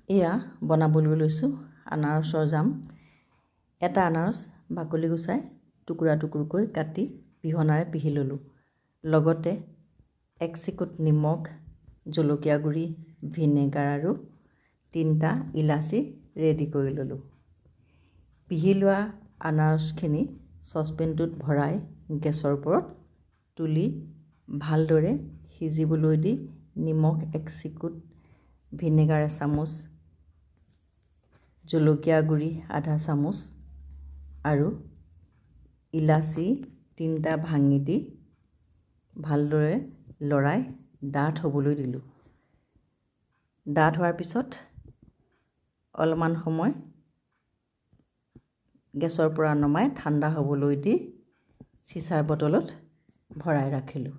এয়া বনাবলৈ লৈছোঁ আনাৰসৰ জাম। এটা আনাৰস বাকলি গুচাই টুকুৰা টুকুৰকৈ কাটি পিহনাৰে পিহি ল'লোঁ। লগতে 1 চিকুট নিমখ, জলকীয়া গুড়ি, ভিনেগাৰ আৰু 3টা ইলাচি ৰেডি কৰি ল'লোঁ। পিহি লোৱা আনাৰসখিনি চচপেনটোত ভৰাই গেছৰ ওপৰত তুলি ভালদৰে সিজিবলৈ দি নিমখ 1 চিকুট, ভিনেগাৰ এচামুচ, জলকীয়া গুড়ি আধা চামুচ আৰু ইলাচি 3টা ভাঙি দি ভালদৰে লৰাই ডাঠ হ'বলৈ দিলোঁ। ডাঠ হোৱাৰ পিছত অলপমান সময় গেছৰ পৰা নমাই ঠাণ্ডা হ'বলৈ দি চিচাৰ বটলত ভৰাই ৰাখিলোঁ।